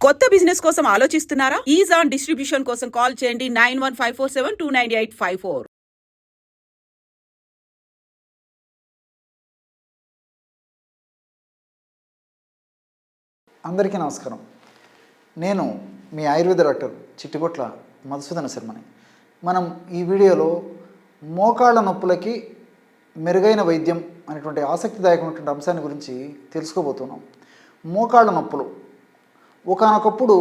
కొత్త బిజినెస్ కోసం ఆలోచిస్తున్నారా? ఈజాన్ డిస్ట్రిబ్యూషన్ కోసం కాల్ చేయండి 9154729854. అందరికీ నమస్కారం. నేను మీ ఆయుర్వేద డాక్టర్ చిట్టిబొట్ల మధుసూదన శర్మని. మనం ఈ వీడియోలో మోకాళ్ళ నొప్పులకి మెరుగైన వైద్యం అనేటువంటి ఆసక్తిదాయకమైనటువంటి అంశాన్ని గురించి తెలుసుకోబోతున్నాం. మోకాళ్ళ నొప్పులు ఒకానొకప్పుడు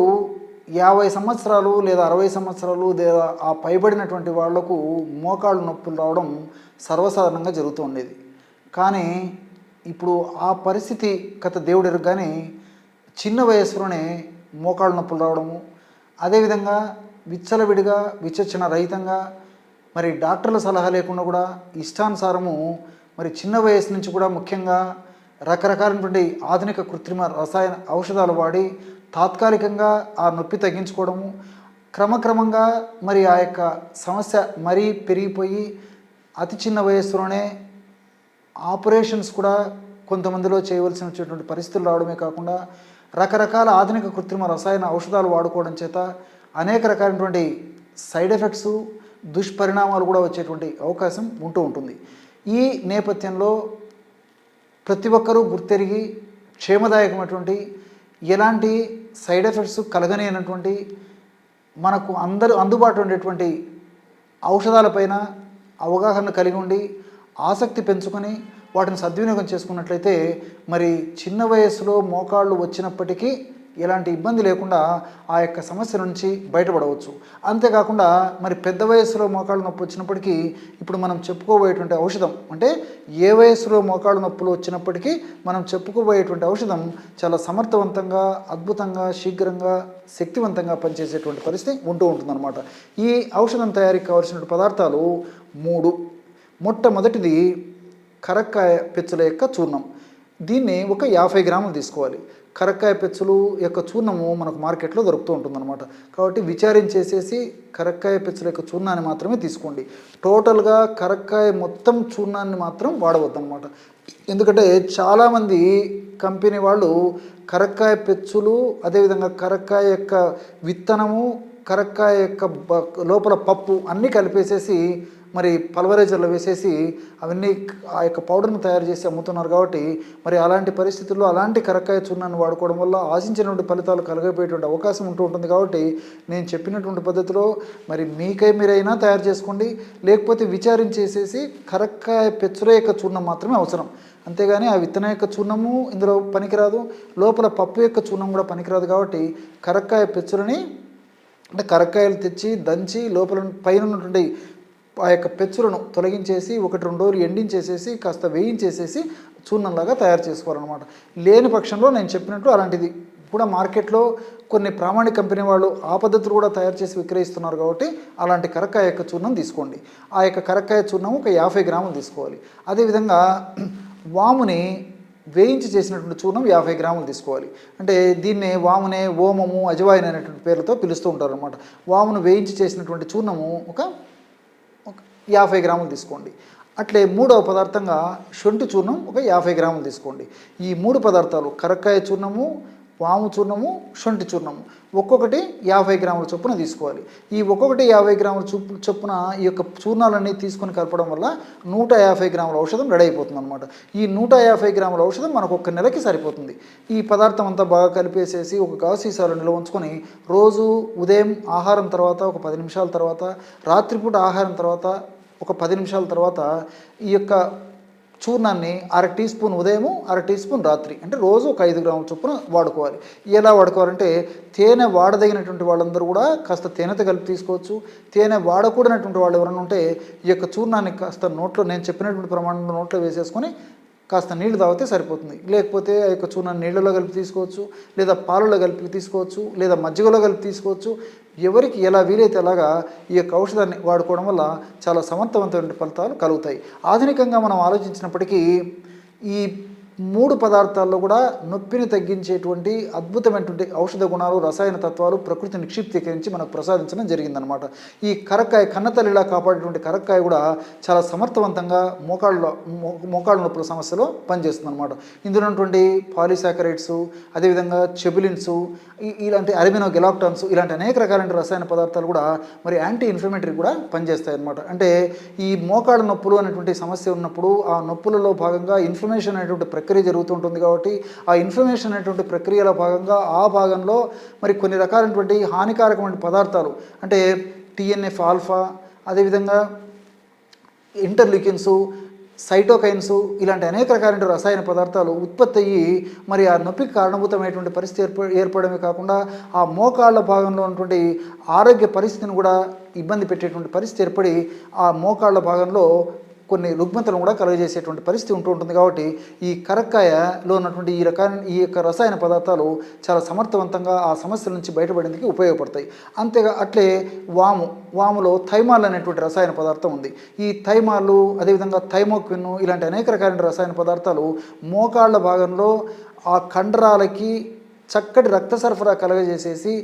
50 సంవత్సరాలు లేదా 60 సంవత్సరాలు లేదా ఆ పైబడినటువంటి వాళ్లకు మోకాళ్ళ నొప్పులు రావడం సర్వసాధారణంగా జరుగుతూ ఉండేది. కానీ ఇప్పుడు ఆ పరిస్థితి కథ దేవుడు ఎరుగగానే చిన్న వయసులోనే మోకాళ్ళ నొప్పులు రావడము, అదేవిధంగా విచ్చలవిడిగా విచక్షణ రహితంగా మరి డాక్టర్ల సలహా లేకుండా కూడా ఇష్టానుసారము మరి చిన్న వయసు నుంచి కూడా ముఖ్యంగా రకరకాలైనటువంటి ఆధునిక కృత్రిమ రసాయన ఔషధాలు వాడి తాత్కాలికంగా ఆ నొప్పి తగ్గించుకోవడము, క్రమక్రమంగా మరి ఆ యొక్క సమస్య మరీ పెరిగిపోయి అతి చిన్న వయస్సులోనే ఆపరేషన్స్ కూడా కొంతమందిలో చేయవలసినటువంటి పరిస్థితులు రావడమే కాకుండా రకరకాల ఆధునిక కృత్రిమ రసాయన ఔషధాలు వాడుకోవడం చేత అనేక రకాలైనటువంటి సైడ్ ఎఫెక్ట్స్ దుష్పరిణామాలు కూడా వచ్చేటువంటి అవకాశం ఉంటూ ఉంటుంది. ఈ నేపథ్యంలో ప్రతి ఒక్కరూ గుర్తెరిగి క్షేమదాయకమైనటువంటి ఎలాంటి సైడ్ ఎఫెక్ట్స్ కలగనేనటువంటి మనకు అందరూ అందుబాటులో ఉండేటువంటి ఔషధాలపైన అవగాహన కలిగి ఉండి ఆసక్తి పెంచుకొని వాటిని సద్వినియోగం చేసుకున్నట్లయితే మరి చిన్న వయస్సులో మోకాళ్ళు వచ్చినప్పటికీ ఎలాంటి ఇబ్బంది లేకుండా ఆ యొక్క సమస్య నుంచి బయటపడవచ్చు. అంతేకాకుండా మరి పెద్ద వయస్సులో మోకాళ్ళ నొప్పి వచ్చినప్పటికీ ఇప్పుడు మనం చెప్పుకోబోయేటువంటి ఔషధం అంటే ఏ వయస్సులో మోకాళ్ళ నొప్పులు వచ్చినప్పటికీ మనం చెప్పుకోబోయేటువంటి ఔషధం చాలా సమర్థవంతంగా, అద్భుతంగా, శీఘ్రంగా, శక్తివంతంగా పనిచేసేటువంటి పరిస్థితి ఉంటూ ఉంటుందన్నమాట. ఈ ఔషధం తయారీకి కావాల్సిన పదార్థాలు 3. మొట్టమొదటిది కరక్కాయ పెచ్చుల యొక్క చూర్ణం. దీన్ని ఒక 50 గ్రాములు తీసుకోవాలి. కరక్కాయ పెచ్చులు యొక్క చూర్ణము మనకు మార్కెట్లో దొరుకుతూ ఉంటుందన్నమాట. కాబట్టి విచారించేసేసి కరక్కాయ పెచ్చుల యొక్క చూర్ణాన్ని మాత్రమే తీసుకోండి. టోటల్గా కరక్కాయ మొత్తం చూర్ణాన్ని మాత్రం వాడవద్దన్నమాట. ఎందుకంటే చాలామంది కంపెనీ వాళ్ళు కరక్కాయ పెచ్చులు, అదేవిధంగా కరక్కాయ యొక్క విత్తనము, కరక్కాయ యొక్క లోపల పప్పు అన్నీ కలిపేసేసి మరి పల్వరైజర్లో వేసేసి అవన్నీ ఆ యొక్క పౌడర్ను తయారు చేసి అమ్ముతున్నారు. కాబట్టి మరి అలాంటి పరిస్థితుల్లో అలాంటి కరక్కాయ చూర్ణాన్ని వాడుకోవడం వల్ల ఆశించినటువంటి ఫలితాలు కలగపోయేటువంటి అవకాశం ఉంటూ ఉంటుంది. కాబట్టి నేను చెప్పినటువంటి పద్ధతిలో మరి మీరైనా తయారు చేసుకోండి, లేకపోతే విచారించేసేసి కరక్కాయ పెచ్చుల యొక్క చూర్ణం మాత్రమే అవసరం. అంతేగాని ఆ విత్తనం యొక్క చూర్ణము ఇందులో పనికిరాదు, లోపల పప్పు యొక్క చూర్ణం కూడా పనికిరాదు. కాబట్టి కరక్కాయ పెచ్చులని అంటే కరక్కాయలు తెచ్చి దంచి లోపల పైన ఉన్నటువంటి ఆ యొక్క పెచ్చులను తొలగించేసి 1-2 రోజులు ఎండించేసేసి కాస్త వేయించేసేసి చూర్ణంలాగా తయారు చేసుకోవాలన్నమాట. లేని పక్షంలో నేను చెప్పినట్టు అలాంటిది కూడా మార్కెట్లో కొన్ని ప్రామాణిక కంపెనీ వాళ్ళు ఆ పద్ధతులు కూడా తయారు చేసి విక్రయిస్తున్నారు. కాబట్టి అలాంటి కరక్కాయ యొక్క చూర్ణం తీసుకోండి. ఆ యొక్క కరక్కాయ చూర్ణం ఒక 50 గ్రాములు తీసుకోవాలి. అదేవిధంగా వాముని వేయించి చేసినటువంటి చూర్ణం 50 గ్రాములు తీసుకోవాలి. అంటే దీన్నే వామునే, ఓమము, అజవాయిన్ అనేటువంటి పేర్లతో పిలుస్తూ ఉంటారు అన్నమాట. వామును వేయించి చేసినటువంటి చూర్ణము ఒక 50 గ్రాములు తీసుకోండి. అట్లే 3వ పదార్థంగా శొంఠి చూర్ణం ఒక 50 గ్రాములు తీసుకోండి. ఈ 3 పదార్థాలు కరక్కాయ చూర్ణము, వాము చూర్ణము, శొంఠి చూర్ణము ఒక్కొక్కటి 50 గ్రాముల చొప్పున తీసుకోవాలి. ఈ ఒక్కొక్కటి 50 గ్రాముల చొప్పున ఈ యొక్క చూర్ణాలన్నీ తీసుకొని కలపడం వల్ల 150 గ్రాముల ఔషధం రెడీ అయిపోతుంది అనమాట. ఈ 150 గ్రాముల ఔషధం మనకు 1 నెలకి సరిపోతుంది. ఈ పదార్థం అంతా బాగా కలిపేసేసి ఒక గాజు సీసాలో నిల్వ ఉంచుకొని రోజు ఉదయం ఆహారం తర్వాత ఒక 10 నిమిషాల తర్వాత, రాత్రిపూట ఆహారం తర్వాత ఒక 10 నిమిషాల తర్వాత ఈ యొక్క చూర్ణాన్ని 1/2 టీ స్పూన్ ఉదయము, 1/2 టీ స్పూన్ రాత్రి, అంటే రోజు ఒక 5 గ్రాముల చొప్పున వాడుకోవాలి. ఎలా వాడుకోవాలంటే తేనె వాడదగినటువంటి వాళ్ళందరూ కూడా కాస్త తేనెతో కలిపి తీసుకోవచ్చు. తేనె వాడకూడనటువంటి వాళ్ళు ఎవరైనా ఉంటే ఈ యొక్క చూర్ణాన్ని కాస్త నోట్లో నేను చెప్పినటువంటి ప్రమాణంలో నోట్లో వేసేసుకొని కాస్త నీళ్లు తాగితే సరిపోతుంది. లేకపోతే ఆ యొక్క చూర్ణాన్ని నీళ్ళలో కలిపి తీసుకోవచ్చు, లేదా పాలలో కలిపి తీసుకోవచ్చు, లేదా మజ్జిగలో కలిపి తీసుకోవచ్చు. ఎవరికి ఎలా వీలైతే అలాగా ఈ యొక్క ఔషధాన్ని వాడుకోవడం వల్ల చాలా సమర్థవంతమైన ఫలితాలు కలుగుతాయి. ఆధునికంగా మనం ఆలోచించినప్పటికీ ఈ మూడు పదార్థాల్లో కూడా నొప్పిని తగ్గించేటువంటి అద్భుతమైనటువంటి ఔషధ గుణాలు, రసాయన తత్వాలు ప్రకృతి నిక్షిప్తీకరించి మనకు ప్రసాదించడం జరిగిందనమాట. ఈ కరక్కాయ, కన్నతల్లిలా కాపాడేటువంటి కరక్కాయ కూడా చాలా సమర్థవంతంగా మోకాళ్ళ నొప్పుల సమస్యలో పనిచేస్తుంది అనమాట. ఇందులో ఉన్నటువంటి పాలిసాకరైడ్స్, అదేవిధంగా చెబులిన్స్, ఇలాంటి అరిమినో గెలాక్టాన్స్, ఇలాంటి అనేక రకాలైన రసాయన పదార్థాలు కూడా మరి యాంటీ ఇన్ఫ్లమేటరీ కూడా పనిచేస్తాయి అనమాట. అంటే ఈ మోకాళ్ళ నొప్పులు అనేటువంటి సమస్య ఉన్నప్పుడు ఆ నొప్పులలో భాగంగా ఇన్ఫ్లమేషన్ అనేటువంటి ప్రక్రియ జరుగుతుంటుంది. కాబట్టి ఆ ఇన్ఫ్లమేషన్ అనేటువంటి ప్రక్రియలో భాగంగా ఆ భాగంలో మరి కొన్ని రకాలైనటువంటి హానికారకమైన పదార్థాలు, అంటే TNF ఆల్ఫా, అదేవిధంగా ఇంటర్లీకిన్స్, సైటోకైన్స్, ఇలాంటి అనేక రకాలైన రసాయన పదార్థాలు ఉత్పత్తి అయ్యి మరి ఆ నొప్పికి కారణభూతమైనటువంటి పరిస్థితి ఏర్పడమే కాకుండా ఆ మోకాళ్ళ భాగంలో ఉన్నటువంటి ఆరోగ్య పరిస్థితిని కూడా ఇబ్బంది పెట్టేటువంటి పరిస్థితి ఏర్పడి ఆ మోకాళ్ళ భాగంలో కొన్ని రుగ్మతలను కూడా కలుగజేసేటువంటి పరిస్థితి ఉంటుంది. కాబట్టి ఈ కరక్కాయలో ఉన్నటువంటి ఈ యొక్క రసాయన పదార్థాలు చాలా సమర్థవంతంగా ఆ సమస్యల నుంచి బయటపడేందుకు ఉపయోగపడతాయి. అట్లే వాములో థైమాల్ అనేటువంటి రసాయన పదార్థం ఉంది. ఈ థైమాలు, అదేవిధంగా థైమోక్విన్, ఇలాంటి అనేక రకాలైన రసాయన పదార్థాలు మోకాళ్ళ భాగంలో ఆ కండరాలకి చక్కటి రక్త సరఫరా కలుగజేసేసి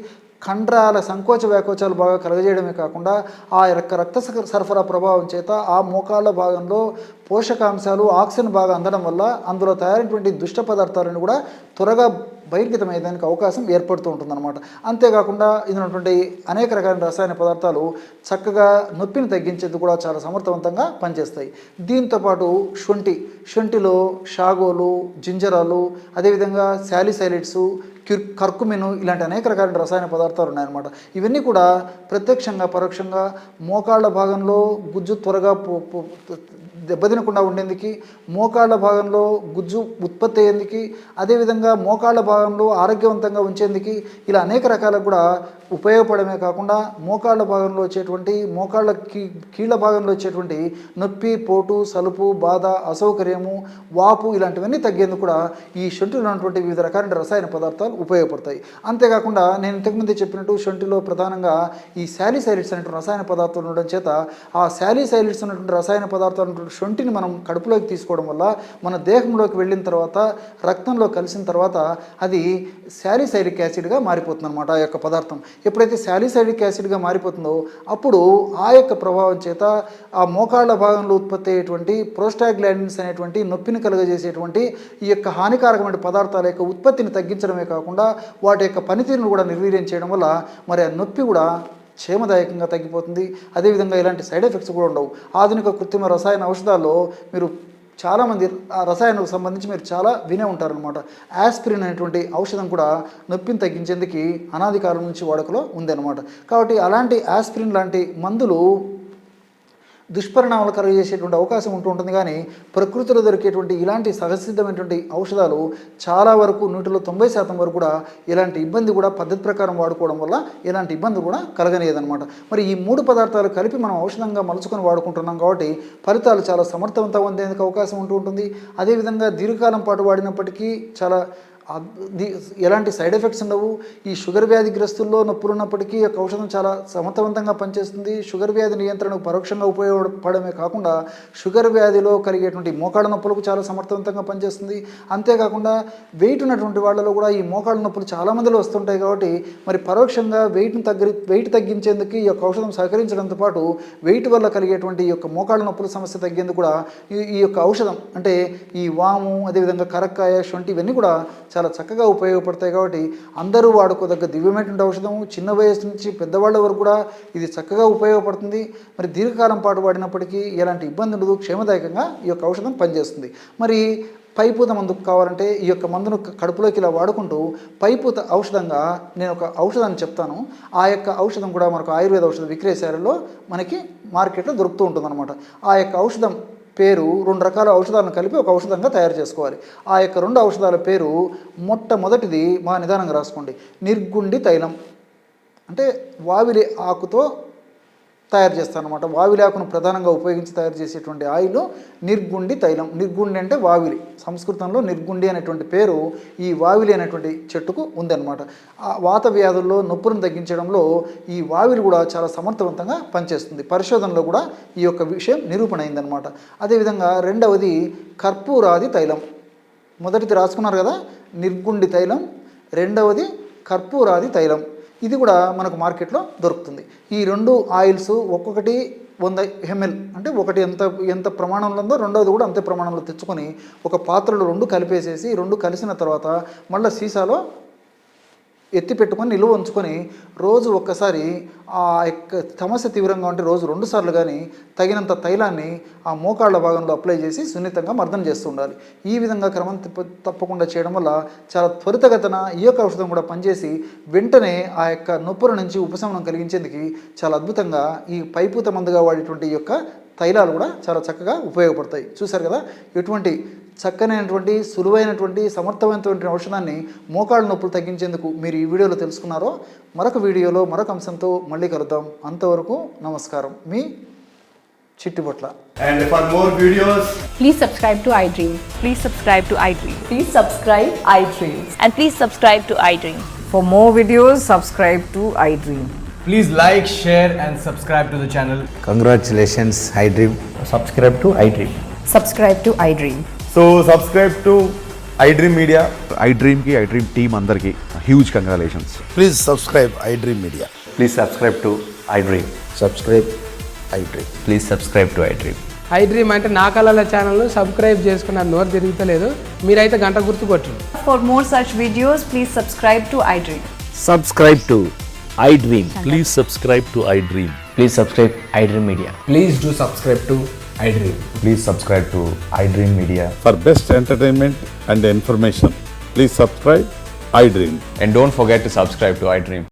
కండరాల సంకోచ వ్యాకోచాలు బాగా కలుగజేయడమే కాకుండా ఆ యొక్క రక్త సరఫరా ప్రభావం చేత ఆ మోకాళ్ళ భాగంలో పోషకాంశాలు, ఆక్సిజన్ బాగా అందడం వల్ల అందులో తయారైనటువంటి దుష్ట పదార్థాలను కూడా త్వరగా బహిర్గతమయ్యేదానికి అవకాశం ఏర్పడుతూ ఉంటుందన్నమాట. అంతేకాకుండా ఇందులో అనేక రకాల రసాయన పదార్థాలు చక్కగా నొప్పిని తగ్గించేందుకు కూడా చాలా సమర్థవంతంగా పనిచేస్తాయి. దీంతోపాటు శొంఠిలో షాగోలు, జింజరాలు, అదేవిధంగా శాలిసైలైడ్స్, కర్కుమిన్, ఇలాంటి అనేక రకాల రసాయన పదార్థాలు ఉన్నాయన్నమాట. ఇవన్నీ కూడా ప్రత్యక్షంగా పరోక్షంగా మోకాళ్ళ భాగంలో గుజ్జు త్వరగా దెబ్బతినకుండా ఉండేందుకు, మోకాళ్ళ భాగంలో గుజ్జు ఉత్పత్తి అయ్యేందుకు, అదేవిధంగా మోకాళ్ళ భాగంలో ఆరోగ్యవంతంగా ఉంచేందుకు ఇలా అనేక రకాలకు కూడా ఉపయోగపడమే కాకుండా మోకాళ్ళ భాగంలో వచ్చేటువంటి కీళ్ళ భాగంలో వచ్చేటువంటి నొప్పి, పోటు, సలుపు, బాధ, అసౌకర్యము, వాపు ఇలాంటివన్నీ తగ్గేందుకు కూడా ఈ శొంఠిలో ఉన్నటువంటి వివిధ రకాలైన రసాయన పదార్థాలు ఉపయోగపడతాయి. అంతేకాకుండా నేను ఇంతకుముందే చెప్పినట్టు శొంఠిలో ప్రధానంగా ఈ శాలిసైలిడ్స్ అనేటువంటి రసాయన పదార్థాలు ఉండడం చేత ఆ శాలిసైలిడ్స్ ఉన్నటువంటి రసాయన పదార్థాలు శొంఠిని మనం కడుపులోకి తీసుకోవడం వల్ల మన దేహంలోకి వెళ్ళిన తర్వాత, రక్తంలో కలిసిన తర్వాత అది శాలిసైలిక్ యాసిడ్గా మారిపోతుంది అనమాట. ఆ యొక్క పదార్థం ఎప్పుడైతే శాలిసైలిక్ యాసిడ్గా మారిపోతుందో అప్పుడు ఆ యొక్క ప్రభావం చేత ఆ మోకాళ్ళ భాగంలో ఉత్పత్తి అయ్యేటువంటి ప్రోస్టాగ్లాండిన్స్ అనేటువంటి నొప్పిని కలుగజేసేటువంటి ఈ యొక్క హానికారకమైన పదార్థాల యొక్క ఉత్పత్తిని తగ్గించడమే కాకుండా వాటి యొక్క పనితీరును కూడా నిర్వీర్యం చేయడం వల్ల మరి ఆ నొప్పి కూడా క్షేమదాయకంగా తగ్గిపోతుంది. అదేవిధంగా ఇలాంటి సైడ్ ఎఫెక్ట్స్ కూడా ఉండవు. ఆధునిక కృత్రిమ రసాయన ఔషధాల్లో మీరు చాలామంది ఆ రసాయనకు సంబంధించి మీరు చాలా వినే ఉంటారనమాట. యాస్పిరిన్ అనేటువంటి ఔషధం కూడా నొప్పిని తగ్గించేందుకు అనాది కాలం నుంచి వాడుకలో ఉందన్నమాట. కాబట్టి అలాంటి యాస్పిరిన్ లాంటి మందులు దుష్పరిణామాలు కలుగజేసేటువంటి అవకాశం ఉంటుంది. కానీ ప్రకృతిలో దొరికేటువంటి ఇలాంటి సహసిద్ధమైనటువంటి ఔషధాలు చాలా వరకు 90% వరకు కూడా ఎలాంటి ఇబ్బంది కూడా పద్ధతి ప్రకారం వాడుకోవడం వల్ల ఎలాంటి ఇబ్బంది కూడా కలగనేదనమాట. మరి ఈ మూడు పదార్థాలు కలిపి మనం ఔషధంగా మలుచుకొని వాడుకుంటున్నాం కాబట్టి ఫలితాలు చాలా సమర్థవంతంగా ఉండేందుకు అవకాశం ఉంటుంది. అదేవిధంగా దీర్ఘకాలం పాటు వాడినప్పటికీ చాలా ఎలాంటి సైడ్ ఎఫెక్ట్స్ ఉండవు. ఈ షుగర్ వ్యాధిగ్రస్తుల్లో నొప్పులు ఉన్నప్పటికీ యొక్క ఔషధం చాలా సమర్థవంతంగా పనిచేస్తుంది. షుగర్ వ్యాధి నియంత్రణకు పరోక్షంగా ఉపయోగపడమే కాకుండా షుగర్ వ్యాధిలో కలిగేటువంటి మోకాళ్ళ నొప్పులకు చాలా సమర్థవంతంగా పనిచేస్తుంది. అంతేకాకుండా వెయిట్ ఉన్నటువంటి వాళ్ళలో కూడా ఈ మోకాళ్ళ నొప్పులు చాలామందిలో వస్తుంటాయి. కాబట్టి మరి పరోక్షంగా వెయిట్ తగ్గించేందుకు ఈ యొక్క ఔషధం సహకరించడంతో పాటు వెయిట్ వల్ల కలిగేటువంటి ఈ యొక్క మోకాళ్ళ నొప్పుల సమస్య తగ్గేందుకు కూడా ఈ యొక్క ఔషధం అంటే ఈ వాము, అదేవిధంగా కరక్కాయ, శొంఠి ఇవన్నీ కూడా చాలా చక్కగా ఉపయోగపడతాయి. కాబట్టి అందరూ వాడుకోదగ్గ దివ్యమైనటువంటి ఔషధం. చిన్న వయసు నుంచి పెద్దవాళ్ళ వరకు కూడా ఇది చక్కగా ఉపయోగపడుతుంది. మరి దీర్ఘకాలం పాటు వాడినప్పటికీ ఎలాంటి ఇబ్బంది ఉండదు, క్షేమదాయకంగా ఈ యొక్క ఔషధం పనిచేస్తుంది. మరి పైపూత మందు కావాలంటే ఈ యొక్క మందును కడుపులోకి ఇలా వాడుకుంటూ పైపూత ఔషధంగా నేను ఒక ఔషధాన్ని చెప్తాను. ఆ యొక్క ఔషధం కూడా మనకు ఆయుర్వేద ఔషధ విక్రయశాలలో మనకి మార్కెట్లో దొరుకుతూ ఉంటుందన్నమాట. ఆ యొక్క ఔషధం పేరు 2 రకాల ఔషధాలను కలిపి ఒక ఔషధంగా తయారు చేసుకోవాలి. ఆ యొక్క 2 ఔషధాల పేరు మొట్టమొదటిది మా నిదానంగా రాసుకోండి, నిర్గుండి తైలం. అంటే వావిలి ఆకుతో తయారు చేస్తాను అనమాట. వావిలి ఆకును ప్రధానంగా ఉపయోగించి తయారు చేసేటువంటి ఆయిల్ నిర్గుండి తైలం. నిర్గుండి అంటే వావిలి, సంస్కృతంలో నిర్గుండి అనేటువంటి పేరు ఈ వావిలి అనేటువంటి చెట్టుకు ఉందన్నమాట. ఆ వాత వ్యాధుల్లో నొప్పులను తగ్గించడంలో ఈ వావిలి కూడా చాలా సమర్థవంతంగా పనిచేస్తుంది. పరిశోధనలో కూడా ఈ యొక్క విషయం నిరూపణ అయిందనమాట. అదేవిధంగా రెండవది కర్పూరాది తైలం. మొదటిది రాసుకున్నారు కదా, నిర్గుండి తైలం, రెండవది కర్పూరాది తైలం. ఇది కూడా మనకు మార్కెట్లో దొరుకుతుంది. ఈ 2 ఆయిల్స్ ఒక్కొక్కటి 100 ml, అంటే ఒకటి ఎంత ప్రమాణంలో ఉందో రెండవది కూడా అంతే ప్రమాణంలో తెచ్చుకొని ఒక పాత్రలో 2 కలిపేసేసి 2 కలిసిన తర్వాత మళ్ళీ సీసాలో ఎత్తి పెట్టుకొని నిలువ ఉంచుకొని రోజు ఒక్కసారి ఆ యొక్క సమస్య తీవ్రంగా ఉంటే రోజు 2 సార్లు కానీ తగినంత తైలాన్ని ఆ మోకాళ్ళ భాగంలో అప్లై చేసి సున్నితంగా మర్దన చేస్తూ ఉండాలి. ఈ విధంగా క్రమం తప్పకుండా చేయడం వల్ల చాలా త్వరితగతిన ఈ యొక్క ఔషధం కూడా పనిచేసి వెంటనే ఆ యొక్క నొప్పుల నుంచి ఉపశమనం కలిగించేందుకు చాలా అద్భుతంగా ఈ పైపూత మందుగా వాడేటువంటి ఈ యొక్క తైలాలు కూడా చాలా చక్కగా ఉపయోగపడతాయి. చూశారు కదా, ఎటువంటి చక్కనైనటువంటి సులువైనటువంటి సమర్థవంతమైన ఔషధాన్ని మోకాళ్ళ నొప్పులు తగ్గించేందుకు మీరు ఈ వీడియోలో తెలుసుకున్నారో. మరొక వీడియోలో మరొక అంశంతో మళ్ళీ కలుద్దాం. అంతవరకు నమస్కారం. మీ Chittibotla. And for more videos, Please subscribe to iDream. Please subscribe to iDream. Please subscribe iDream. And please subscribe to iDream. For more videos, subscribe to iDream. please like, share and subscribe to the channel. Congratulations, iDream. Subscribe to iDream. Subscribe to iDream. So subscribe to iDream Media. iDream team andarki huge congratulations. Please subscribe iDream Media. Please subscribe to iDream. Subscribe iDream. Please subscribe to iDream. iDream అంటే నా కళల ఛానల్ను subscribe చేసుకున్న నోరు తిరుగుతలేదు, మీరైతే గంట గుర్తు కొట్టండి. For more such videos, please subscribe to iDream. Subscribe to iDream. Please subscribe to iDream. Please subscribe iDream Media. Please do subscribe to iDream. Please subscribe to iDream Media. For best entertainment and information, please subscribe iDream. And don't forget to subscribe to iDream.